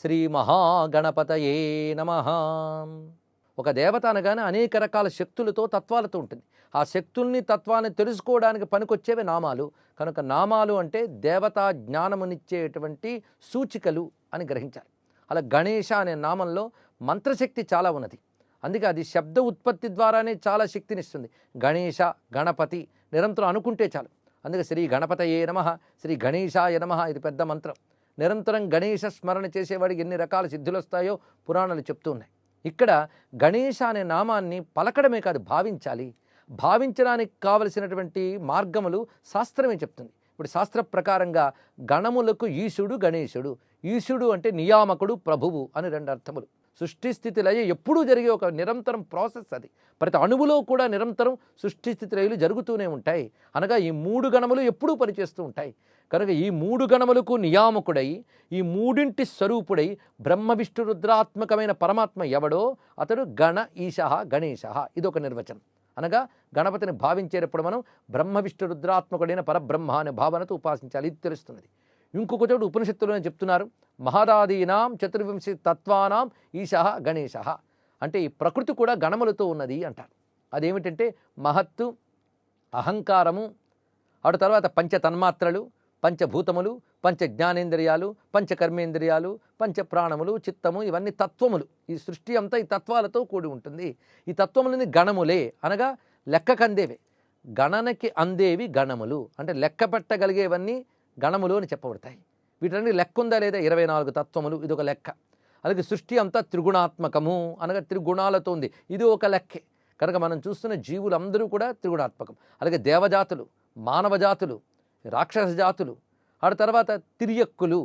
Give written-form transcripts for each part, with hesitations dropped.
శ్రీ మహాగణపతయే నమః. ఒక దేవత అనగానే అనేక రకాల శక్తులతో తత్వాలతో ఉంటుంది. ఆ శక్తుల్ని తత్వాన్ని తెలుసుకోవడానికి పనికొచ్చేవి నామాలు. కనుక నామాలు అంటే దేవతా జ్ఞానమునిచ్చేటువంటి సూచికలు అని గ్రహించాలి. అలా గణేశ అనే నామంలో మంత్రశక్తి చాలా ఉన్నది. అందుకే అది శబ్ద ఉత్పత్తి ద్వారానే చాలా శక్తినిస్తుంది. గణేశ, గణపతి నిరంతరం అనుకుంటే చాలు. అందుకే శ్రీ గణపతయే నమః, శ్రీ గణేశాయ నమః, ఇది పెద్ద మంత్రం. నిరంతరం గణేశ స్మరణ చేసేవాడికి ఎన్ని రకాల సిద్ధులు వస్తాయో పురాణాలు చెప్తూ ఉన్నాయి. ఇక్కడ గణేశ అనే నామాన్ని పలకడమే కాదు, భావించాలి. భావించడానికి కావలసినటువంటి మార్గములు శాస్త్రమే చెప్తుంది. ఇప్పుడు శాస్త్ర ప్రకారంగా గణములకు ఈశుడు, గణేశుడు. ఈశుడు అంటే నియామకుడు, ప్రభువు అని రెండు అర్థములు. సృష్టి స్థితి లయ ఎప్పుడూ జరిగే ఒక నిరంతరం ప్రాసెస్ అది. ప్రతి అణువులో కూడా నిరంతరం సృష్టి స్థితి లయలు జరుగుతూనే ఉంటాయి. అనగా ఈ మూడు గణములు ఎప్పుడూ పనిచేస్తూ ఉంటాయి. కనుక ఈ మూడు గణములకు నియామకుడై, ఈ మూడింటి స్వరూపుడై బ్రహ్మ విష్ణు రుద్రాత్మకమైన పరమాత్మ ఎవడో అతడు గణ ఈశ గణేశ. ఇదొక నిర్వచనం. అనగా గణపతిని భావించేటప్పుడు మనం బ్రహ్మ విష్ణు రుద్రాత్మకుడైన పరబ్రహ్మ అనే భావనతో ఉపాసించాలి. ఇది తెలుస్తున్నది. ఇంకొక చోటు ఉపనిషత్తులోనే చెప్తున్నారు, మహదాదీనాం చతుర్వింశ తత్వానాం ఈశ గణేశ. అంటే ఈ ప్రకృతి కూడా గణములతో ఉన్నది అంటారు. అదేమిటంటే మహత్తు, అహంకారము, అటు తర్వాత పంచ తన్మాత్రలు, పంచభూతములు, పంచ జ్ఞానేంద్రియాలు, పంచకర్మేంద్రియాలు, పంచ ప్రాణములు, చిత్తము, ఇవన్నీ తత్వములు. ఈ సృష్టి అంతా ఈ తత్వాలతో కూడి ఉంటుంది. ఈ తత్వములని గణములే, అనగా లెక్కకందేవే. గణనకి అందేవి గణములు అంటే లెక్క పెట్టగలిగేవన్నీ గణములు అని చెప్పబడతాయి. వీటన్ని లెక్క ఉందా లేదా? 24 తత్వములు, ఇదొక లెక్క. అలాగే సృష్టి అంతా త్రిగుణాత్మకము, అనగా త్రిగుణాలతో ఉంది, ఇది ఒక లెక్కే. కనుక మనం చూస్తున్న జీవులందరూ కూడా త్రిగుణాత్మకం. అలాగే దేవజాతులు, మానవ జాతులు, రాక్షస జాతులు, ఆ తర్వాత తిరియక్కులు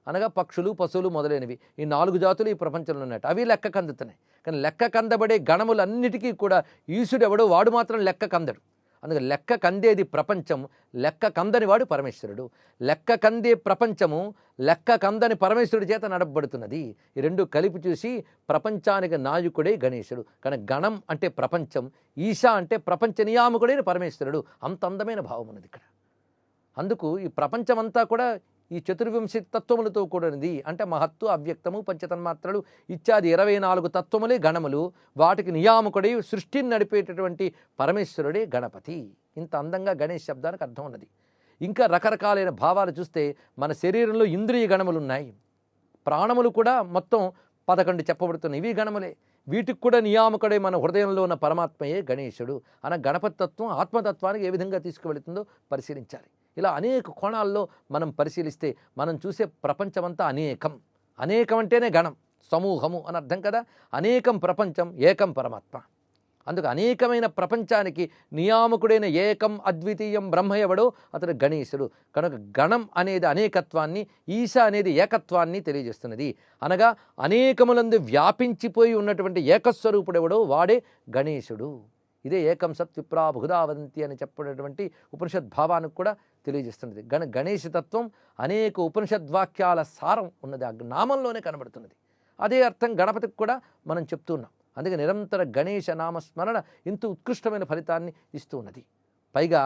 అనగా పక్షులు, పశువులు మొదలైనవి, ఈ 4 జాతులు ఈ ప్రపంచంలో ఉన్నట్టు అవి లెక్క కందుతున్నాయి. కానీ లెక్క కందబడే గణములన్నిటికీ కూడా ఈశుడు ఎవడో వాడు మాత్రం లెక్క కందడు. అందుకే లెక్క కందేది ప్రపంచం, లెక్క కందని వాడు పరమేశ్వరుడు. లెక్క కందే ప్రపంచము లెక్క కందని పరమేశ్వరుడి చేత నడపబడుతున్నది. ఈ రెండు కలిపి చూసి ప్రపంచానికి నాయకుడే గణేశుడు. కానీ గణం అంటే ప్రపంచం, ఈశ అంటే ప్రపంచ నియామకుడైన పరమేశ్వరుడు. అంత అందమైన భావం ఉన్నది ఇక్కడ. అందుకు ఈ ప్రపంచమంతా కూడా ఈ చతుర్వింశ తత్వములతో కూడినది. అంటే మహత్తు, అవ్యక్తము, పంచతన్మాత్రలు ఇత్యాది 24 తత్వములే గణములు. వాటికి నియామకుడై సృష్టిని నడిపేటటువంటి పరమేశ్వరుడే గణపతి. ఇంత అందంగా గణేష్ శబ్దానికి అర్థం ఉన్నది. ఇంకా రకరకాలైన భావాలు చూస్తే మన శరీరంలో ఇంద్రియ గణములు ఉన్నాయి. ప్రాణములు కూడా మొత్తం 11 చెప్పబడుతున్నాయి, ఇవి గణములే. వీటికి కూడా నియామకుడే మన హృదయంలో ఉన్న పరమాత్మయే గణేశుడు. అన్న గణపతి తత్వం ఆత్మతత్వానికి ఏ విధంగా తీసుకువెళుతుందో పరిశీలించాలి. ఇలా అనేక కోణాల్లో మనం పరిశీలిస్తే మనం చూసే ప్రపంచమంతా అనేకం. అనేకం అంటేనే గణం, సమూహము అని అర్థం కదా. అనేకం ప్రపంచం, ఏకం పరమాత్మ. అందుకు అనేకమైన ప్రపంచానికి నియామకుడైన ఏకం అద్వితీయం బ్రహ్మ ఎవడో అతడు గణేశుడు. కనుక గణం అనేది అనేకత్వాన్ని, ఈశ అనేది ఏకత్వాన్ని తెలియజేస్తున్నది. అనగా అనేకములందు వ్యాపించిపోయి ఉన్నటువంటి ఏకస్వరూపుడెవడో వాడే గణేశుడు. ఇదే ఏకం సత్ విప్రా బహుధా వదంతి అని చెప్పినటువంటి ఉపనిషద్ భావానికి కూడా తెలియజేస్తున్నది. గణేశతత్వం అనేక ఉపనిషద్వాక్యాల సారం ఉన్నది, ఆ నామంలోనే కనబడుతున్నది. అదే అర్థం గణపతికి కూడా మనం చెప్తున్నాం. అందుకే నిరంతర గణేశ నామస్మరణ ఇంత ఉత్కృష్టమైన ఫలితాన్ని ఇస్తూ ఉన్నది. పైగా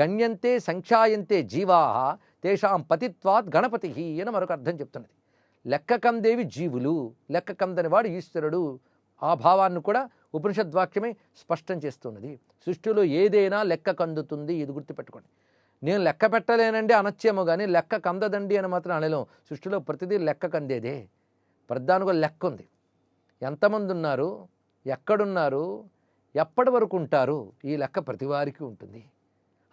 గణ్యంతే సంఖ్యాయంతే జీవా తేషాం పతిత్వాత్ గణపతి అని మరొక అర్థం చెప్తున్నది. లెక్క కందేవి జీవులు, లెక్క కందని వాడు ఈశ్వరుడు. ఆ భావాన్ని కూడా ఉపనిషద్వాక్యమే స్పష్టం చేస్తున్నది. సృష్టిలో ఏదైనా లెక్క కందుతుంది, ఇది గుర్తుపెట్టుకోండి. నేను లెక్క పెట్టలేనండి అనొచ్చేమో కానీ లెక్క కందదండి అని మాత్రం అనలేం. సృష్టిలో ప్రతిదీ లెక్క కందేదే. ప్రధానికి లెక్క ఉంది. ఎంతమంది ఉన్నారు, ఎక్కడున్నారు, ఎప్పటి వరకు ఉంటారు, ఈ లెక్క ప్రతి వారికి ఉంటుంది.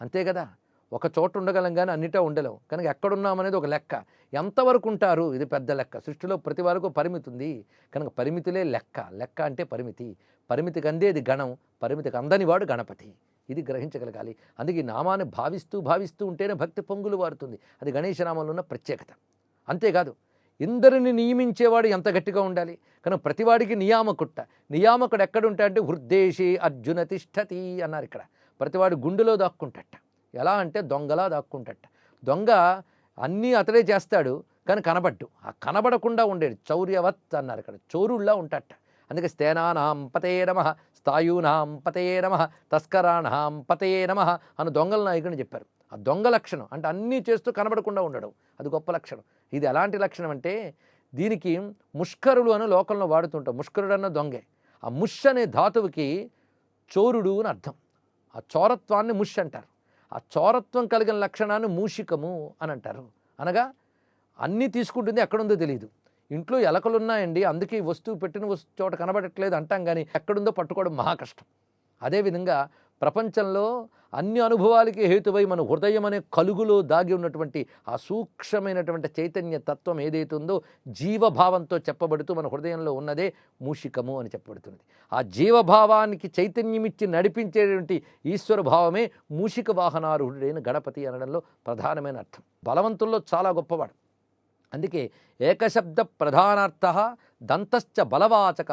అంతే కదా. ఒక చోట ఉండగలం కానీ అన్నిటా ఉండలేం. కనుక ఎక్కడున్నామనేది ఒక లెక్క. ఎంతవరకు ఉంటారు, ఇది పెద్ద లెక్క. సృష్టిలో ప్రతి వరకు పరిమితి ఉంది. కనుక పరిమితులే లెక్క. లెక్క అంటే పరిమితి. పరిమితికి అందేది గణం, పరిమితికి అందని వాడు గణపతి. ఇది గ్రహించగలగాలి. అందుకే ఈ నామాన్ని భావిస్తూ ఉంటేనే భక్తి పొంగులు వారుతుంది. అది గణేశనామంలో ఉన్న ప్రత్యేకత. అంతేకాదు ఇందరిని నియమించేవాడు ఎంత గట్టిగా ఉండాలి. కనుక ప్రతివాడికి నియామకుడు ఎక్కడుంటా అంటే హృద్దేశి అర్జున తిష్టతి అన్నారు ఇక్కడ. ప్రతివాడి గుండెలో దాక్కుంటట. ఎలా అంటే దొంగలా దాక్కుంటట. దొంగ అన్నీ అతడే చేస్తాడు కానీ కనబడ్డు. ఆ కనబడకుండా ఉండేది చౌర్యవత్ అన్నారు ఇక్కడ. చోరుల్లా ఉంటాట. అందుకే స్థేనానాం పతయే నమః, స్థాయూనాం పతయే నమః, తస్కరాణాం పతయే నమః అని దొంగల నాయకుని చెప్పారు. ఆ దొంగ లక్షణం అంటే అన్నీ చేస్తూ కనబడకుండా ఉండడం, అది గొప్ప లక్షణం. ఇది ఎలాంటి లక్షణం అంటే దీనికి ముష్కరులు అని లోకంలో వాడుతుంటాం. ముష్కరుడు అన్న దొంగే. ఆ ముష్ అనే ధాతువుకి చోరుడు అని అర్థం. ఆ చోరత్వాన్ని ముష్ అంటారు. ఆ చోరత్వం కలిగిన లక్షణాన్ని మూషికము అని అంటారు. అనగా అన్నీ తీసుకుంటుంది, ఎక్కడుందో తెలియదు. ఇంట్లో ఎలకలున్నాయండి, అందుకే ఈ వస్తువు పెట్టిన చోట కనబడట్లేదు అంటాం, కానీ ఎక్కడుందో పట్టుకోవడం మహా కష్టం. అదేవిధంగా ప్రపంచంలో అన్ని అనుభవాలకి హేతువై మన హృదయం అనే కలుగులో దాగి ఉన్నటువంటి ఆ సూక్ష్మమైనటువంటి చైతన్య తత్వం ఏదైతే ఉందో జీవభావంతో చెప్పబడుతూ మన హృదయంలో ఉన్నదే మూషికము అని చెప్పబడుతుంది. ఆ జీవభావానికి చైతన్యమిచ్చి నడిపించేటువంటి ఈశ్వర భావమే మూషిక వాహనారూఢుడైన గణపతి అనడంలో ప్రధానమైన అర్థం. బలవంతుల్లో చాలా గొప్పవాడు. అందుకే ఏకశబ్ద ప్రధానార్థ దంతశ్చ బలవాచక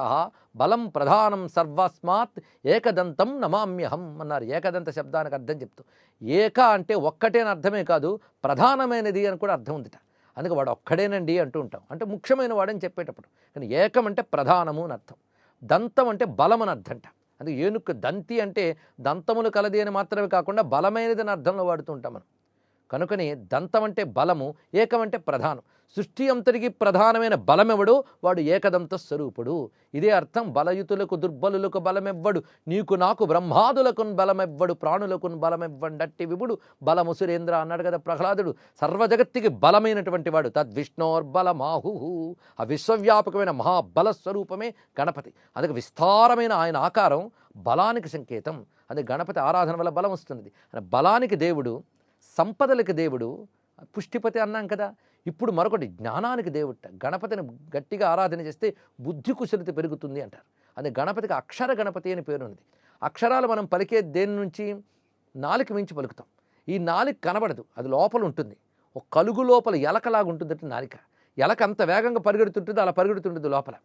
బలం ప్రధానం సర్వస్మాత్ ఏకదంతం నమామ్యహం అన్నారు. ఏకదంత శబ్దానికి అర్థం చెప్తూ, ఏక అంటే ఒక్కటే అని అర్థమే కాదు, ప్రధానమైనది అని కూడా అర్థం ఉందిట. అందుకే వాడు ఒక్కడేనండి అంటూ ఉంటాం, అంటే ముఖ్యమైన వాడని చెప్పేటప్పుడు. కానీ ఏకం అంటే ప్రధానము అని అర్థం, దంతం అంటే బలం అని అర్థంట. అందుకే ఏనుక దంతి అంటే దంతములు కలది అని మాత్రమే కాకుండా బలమైనది అని అర్థంలో వాడుతూ ఉంటాం మనం. కనుకని దంతం అంటే బలము, ఏకం అంటే ప్రధానం. సృష్టి అంతటికి ప్రధానమైన బలమెవడు, వాడు ఏకదంత స్వరూపుడు. ఇదే అర్థం. బలయుతులకు దుర్బలులకు బలమెవ్వడు, నీకు నాకు బ్రహ్మాదులకు బలమెవ్వడు, ప్రాణులకు బలమెవ్వండట్టి విభుడు బలము సురేంద్ర అన్నాడు కదా ప్రహ్లాదుడు. సర్వజగత్తికి బలమైనటువంటి వాడు. తద్విష్ణోర్బలమాహు. ఆ విశ్వవ్యాపకమైన మహాబల స్వరూపమే గణపతి. అందుకే విస్తారమైన ఆయన ఆకారం బలానికి సంకేతం. అందుకే గణపతి ఆరాధన వల్ల బలం వస్తున్నది. బలానికి దేవుడు, సంపదలకు దేవుడు, పుష్టిపతి అన్నాం కదా. ఇప్పుడు మరొకటి జ్ఞానానికి దేవుట. గణపతిని గట్టిగా ఆరాధన చేస్తే బుద్ధి కుశలత పెరుగుతుంది అంటారు. అదే గణపతికి అక్షర గణపతి అని పేరు ఉంది. అక్షరాలు మనం పలికే దేని నుంచి, నాలుక మించి పలుకుతాం. ఈ నాలుక కనబడదు, అది లోపల ఉంటుంది. ఒక కలుగు లోపల ఎలకలాగా ఉంటుందంటే నాలిక. ఎలక అంత వేగంగా పరిగెడుతుంటుంది, అలా పరిగెడుతుంటుంది లోపల.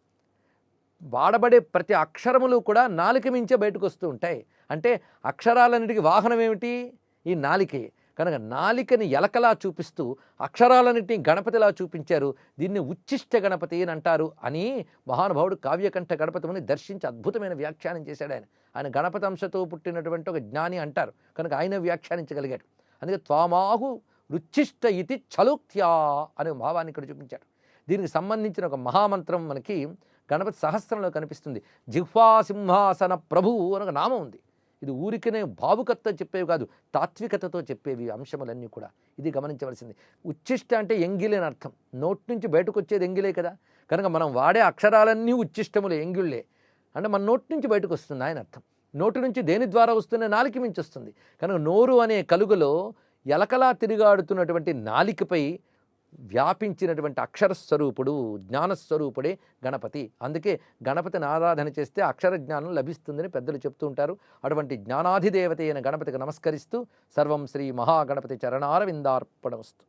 వాడబడే ప్రతి అక్షరములు కూడా నాలుక మించే బయటకు వస్తూ ఉంటాయి. అంటే అక్షరాలన్నిటికీ వాహనం ఏమిటి? ఈ నాలికే. కనుక నాలికని ఎలకలా చూపిస్తూ అక్షరాలన్నింటినీ గణపతిలా చూపించారు. దీన్ని ఉచ్చిష్ట గణపతి అని అంటారు అని మహానుభావుడు కావ్యకంఠ గణపతిని దర్శించి అద్భుతమైన వ్యాఖ్యానం చేశాడు. ఆయన గణపతి అంశతో పుట్టినటువంటి ఒక జ్ఞాని అంటారు. కనుక ఆయన వ్యాఖ్యానించగలిగాడు. అందుకే త్వామాహు రుచిష్ట ఇతి చలోక్త్యా అనే భావాన్ని ఇక్కడ చూపించాడు. దీనికి సంబంధించిన ఒక మహామంత్రం మనకి గణపతి సహస్రంలో కనిపిస్తుంది. జిహ్వా సింహాసన ప్రభువు అని ఒక నామం ఉంది. ఇది ఊరికనే భావుకత చెప్పేవి కాదు, తాత్వికతతో చెప్పేవి అంశములన్నీ కూడా. ఇది గమనించవలసింది. ఉచ్చిష్ట అంటే ఎంగిలి అని అర్థం. నోటి నుంచి బయటకు వచ్చేది ఎంగిలే కదా. కనుక మనం వాడే అక్షరాలన్నీ ఉచ్చిష్టములే, ఎంగిళ్ళే. అంటే మన నోటి నుంచి బయటకు వస్తుంది ఆయన అర్థం. నోటి నుంచి దేని ద్వారా వస్తుంది? నాలిక మించి వస్తుంది. కనుక నోరు అనే కలుగులో ఎలకలా తిరిగాడుతున్నటువంటి నాలికపై వ్యాపించినటువంటి అక్షరస్వరూపుడు, జ్ఞానస్వరూపుడే గణపతి. అందుకే గణపతిని ఆరాధన చేస్తే అక్షర జ్ఞానం లభిస్తుందని పెద్దలు చెప్తూ ఉంటారు. అటువంటి జ్ఞానాధిదేవత అయిన గణపతికి నమస్కరిస్తూ సర్వం శ్రీ మహాగణపతి చరణారవిందార్పణమస్తు.